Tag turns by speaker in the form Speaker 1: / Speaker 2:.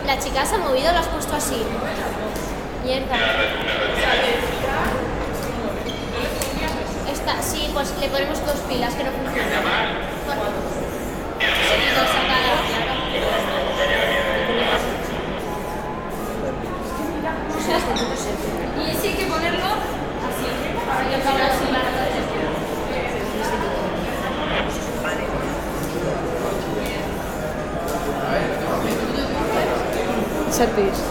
Speaker 1: La chica se ha movido, lo has puesto así. Mierda. Esta, sí, pues le ponemos 2 pilas que no funcionan. Sí, 2 a cada, claro. Y sí hay que ponerlo así. Hay que ponerlo así.
Speaker 2: Service.